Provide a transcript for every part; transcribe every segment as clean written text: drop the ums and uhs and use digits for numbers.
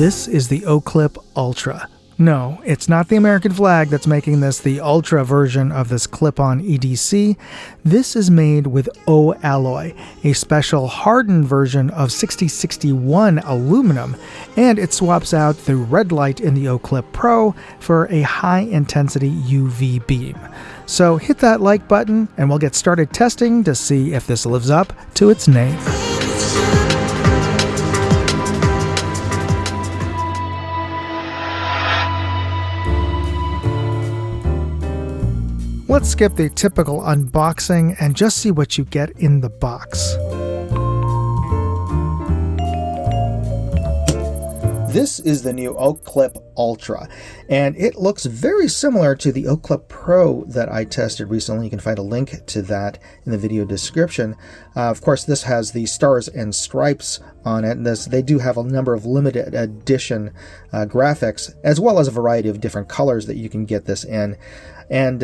This is the OClip Ultra. No, it's not the American flag that's making this the Ultra version of this clip-on EDC. This is made with O alloy, a special hardened version of 6061 aluminum, and it swaps out the red light in the OClip Pro for a high-intensity UV beam. So hit that like button and we'll get started testing to see if this lives up to its name. Let's skip the typical unboxing and just see what you get in the box. This is the new OClip Ultra, and it looks very similar to the OClip Pro that I tested recently. You can find a link to that in the video description. Of course, this has the stars and stripes on it. They do have a number of limited edition graphics, as well as a variety of different colors that you can get this in. And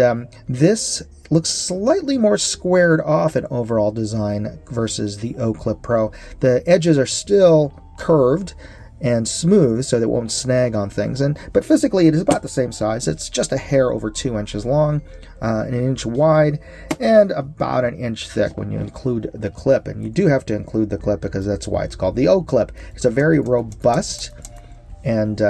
this looks slightly more squared off in overall design versus the OClip Pro. The edges are still curved and smooth so that it won't snag on things, but physically it is about the same size. It's just a hair over 2 inches long, an inch wide, and about an inch thick when you include the clip. And you do have to include the clip because that's why it's called the OClip. It's a very robust and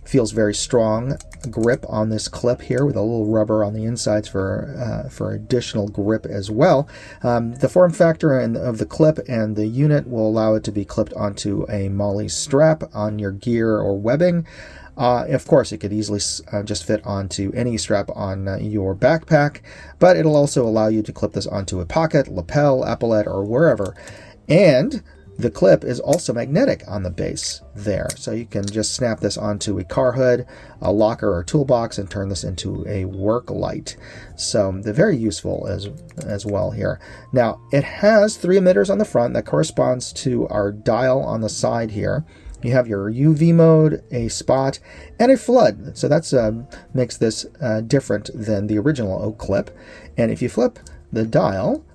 feels very strong grip on this clip here, with a little rubber on the insides for additional grip as well. The form factor of the clip and the unit will allow it to be clipped onto a MOLLE strap on your gear or webbing. Of course, it could easily just fit onto any strap on your backpack, but it'll also allow you to clip this onto a pocket, lapel, epaulette, or wherever. And the clip is also magnetic on the base there, so you can just snap this onto a car hood, a locker, or toolbox and turn this into a work light. So they're very useful as well here. Now, it has 3 emitters on the front that corresponds to our dial on the side here. You have your UV mode, a spot, and a flood. So that's makes this different than the original OClip. And if you flip the dial,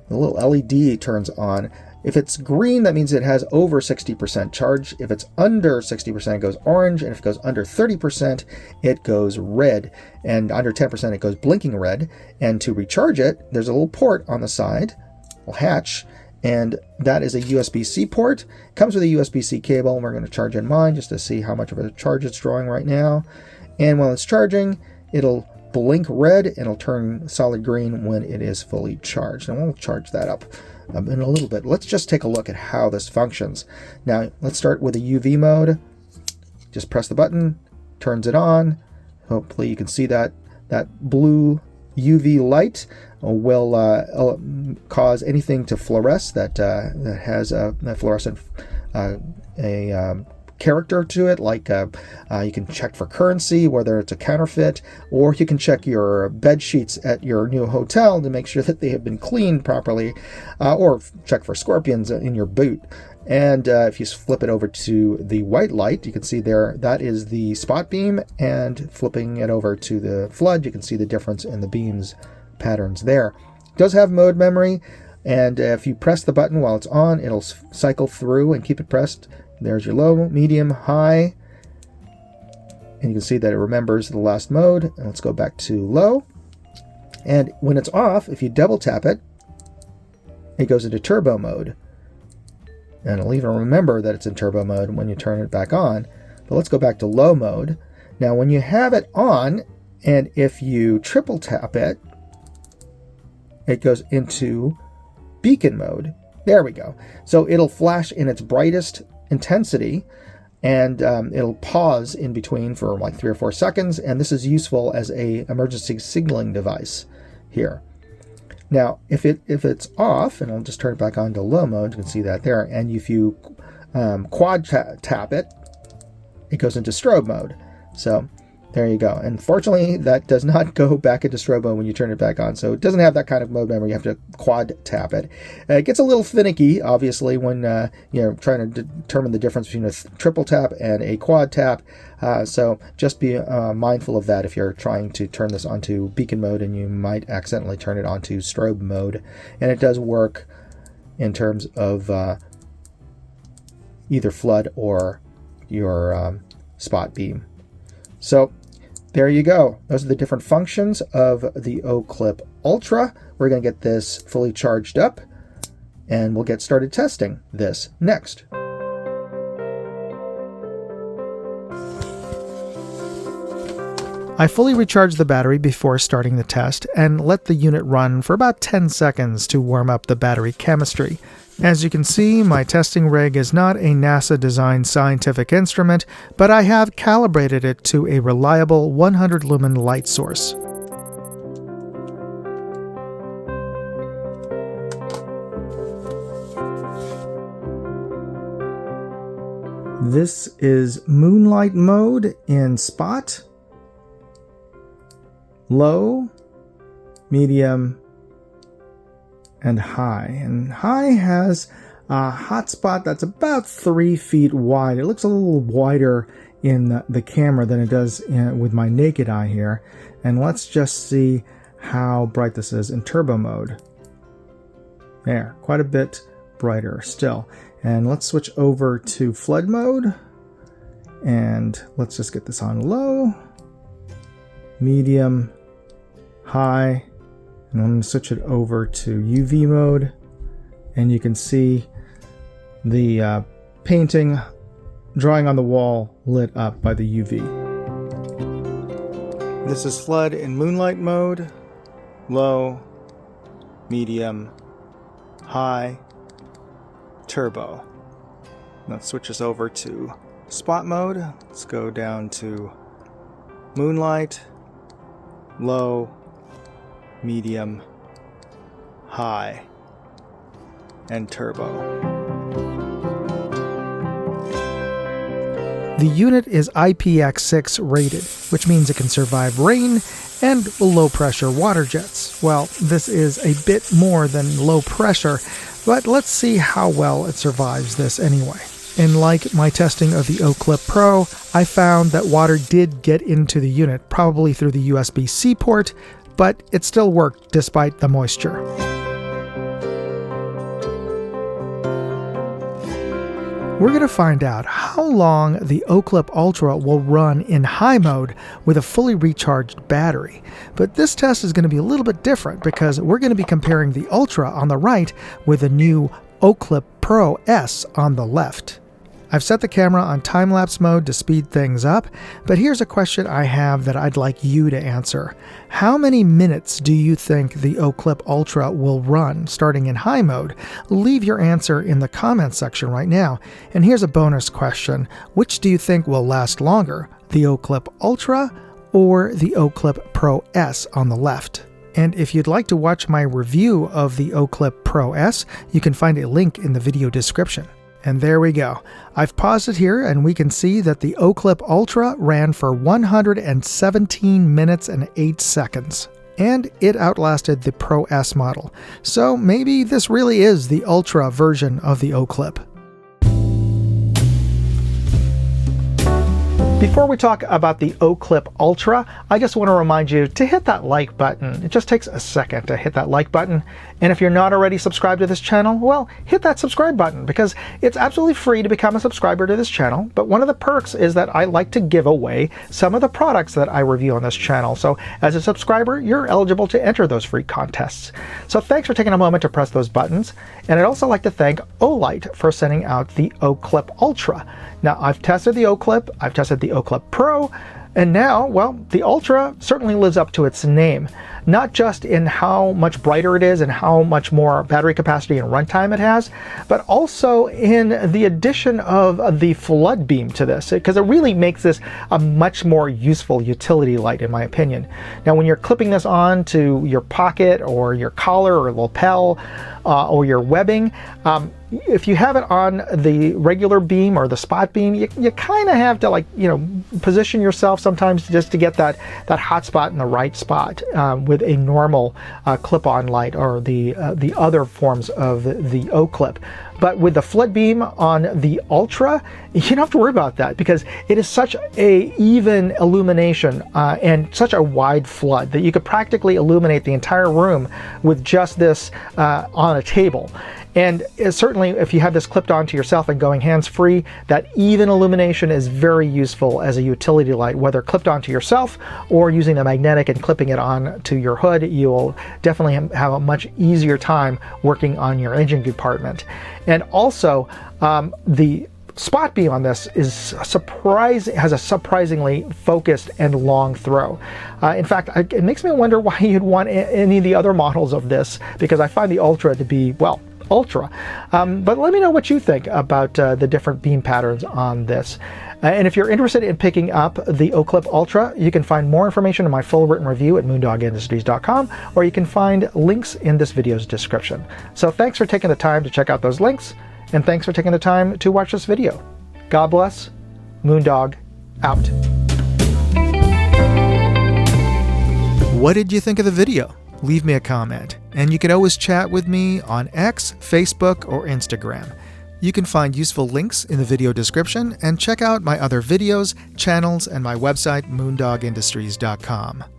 the little LED turns on. If it's green, that means it has over 60% charge. If it's under 60%, it goes orange. And if it goes under 30%, it goes red. And under 10%, it goes blinking red. And to recharge it, there's a little port on the side, a little hatch, and that is a USB-C port. It comes with a USB-C cable, and we're going to charge in mine just to see how much of a charge it's drawing right now. And while it's charging, it'll blink red, and it'll turn solid green when it is fully charged. And we'll charge that up in a little bit. Let's just take a look at how this functions. Now, let's start with the UV mode. Just press the button, turns it on. Hopefully you can see that blue UV light will cause anything to fluoresce that has a fluorescent character to it, like you can check for currency, whether it's a counterfeit, or you can check your bed sheets at your new hotel to make sure that they have been cleaned properly, or check for scorpions in your boot. And if you flip it over to the white light, you can see there that is the spot beam, and flipping it over to the flood, you can see the difference in the beams patterns there. It does have mode memory, and if you press the button while it's on, it'll cycle through and keep it pressed. There's your low, medium, high, and you can see that it remembers the last mode. And let's go back to low. And when it's off, if you double tap it, it goes into turbo mode. And it'll even remember that it's in turbo mode when you turn it back on. But let's go back to low mode. Now, when you have it on, and if you triple tap it, it goes into beacon mode. There we go. So it'll flash in its brightest intensity, and it'll pause in between for like 3 or 4 seconds, and this is useful as a emergency signaling device here. Now, if it's off, and I'll just turn it back on to low mode, you can see that there, and if you quad tap it, it goes into strobe mode. So there you go. And fortunately, that does not go back into strobe mode when you turn it back on. So it doesn't have that kind of mode memory. You have to quad tap it. It gets a little finicky, obviously, when you're trying to determine the difference between a triple tap and a quad tap. So just be mindful of that if you're trying to turn this onto beacon mode, and you might accidentally turn it onto strobe mode. And it does work in terms of either flood or your spot beam. So there you go. Those are the different functions of the OClip Ultra. We're going to get this fully charged up, and we'll get started testing this next. I fully recharged the battery before starting the test and let the unit run for about 10 seconds to warm up the battery chemistry. As you can see, my testing rig is not a NASA-designed scientific instrument, but I have calibrated it to a reliable 100 lumen light source. This is moonlight mode in spot, low, medium, and high. And high has a hotspot that's about 3 feet wide. It looks a little wider in the camera than it does with my naked eye here. And let's just see how bright this is in turbo mode. There, quite a bit brighter still. And let's switch over to flood mode. And let's just get this on low, medium, high, and I'm going to switch it over to UV mode, and you can see the painting drawing on the wall lit up by the UV. This is flood in moonlight mode, low, medium, high, turbo. Let's switch this over to spot mode. Let's go down to moonlight, low, medium, high, and turbo. The unit is IPX6 rated, which means it can survive rain and low pressure water jets. Well, this is a bit more than low pressure, but let's see how well it survives this anyway. And like my testing of the OClip Pro, I found that water did get into the unit, probably through the USB-C port, but it still worked despite the moisture. We're going to find out how long the OClip Ultra will run in high mode with a fully recharged battery. But this test is going to be a little bit different because we're going to be comparing the Ultra on the right with the new OClip Pro S on the left. I've set the camera on time-lapse mode to speed things up, but here's a question I have that I'd like you to answer. How many minutes do you think the OClip Ultra will run starting in high mode? Leave your answer in the comments section right now. And here's a bonus question. Which do you think will last longer, the OClip Ultra or the OClip Pro S on the left? And if you'd like to watch my review of the OClip Pro S, you can find a link in the video description. And there we go. I've paused it here and we can see that the OClip Ultra ran for 117 minutes and 8 seconds. And it outlasted the Pro S model. So maybe this really is the Ultra version of the OClip. Before we talk about the OClip Ultra, I just want to remind you to hit that like button. It just takes a second to hit that like button. And if you're not already subscribed to this channel, well, hit that subscribe button because it's absolutely free to become a subscriber to this channel. But one of the perks is that I like to give away some of the products that I review on this channel. So as a subscriber, you're eligible to enter those free contests. So thanks for taking a moment to press those buttons. And I'd also like to thank Olight for sending out the OClip Ultra. Now, I've tested the OClip, I've tested the OClip Pro, and now, well, the Ultra certainly lives up to its name. Not just in how much brighter it is and how much more battery capacity and runtime it has, but also in the addition of the flood beam to this, because it really makes this a much more useful utility light, in my opinion. Now, when you're clipping this on to your pocket or your collar or lapel or your webbing, if you have it on the regular beam or the spot beam, you kind of have to, like, you know, position yourself sometimes just to get that hot spot in the right spot with a normal clip-on light or the other forms of the OClip. But with the flood beam on the Ultra, you don't have to worry about that because it is such a even illumination and such a wide flood that you could practically illuminate the entire room with just this on a table. And certainly if you have this clipped onto yourself and going hands-free, that even illumination is very useful as a utility light, whether clipped onto yourself or using the magnetic and clipping it on to your hood. You'll definitely have a much easier time working on your engine compartment. And also the spot beam on this is has a surprisingly focused and long throw. In fact, it makes me wonder why you'd want any of the other models of this, because I find the Ultra to be, well, Ultra. But let me know what you think about the different beam patterns on this. And if you're interested in picking up the OClip Ultra, you can find more information in my full written review at moondogindustries.com, or you can find links in this video's description. So thanks for taking the time to check out those links, and thanks for taking the time to watch this video. God bless. Moondog out. What did you think of the video? Leave me a comment, and you can always chat with me on X, Facebook, or Instagram. You can find useful links in the video description, and check out my other videos, channels, and my website, moondogindustries.com.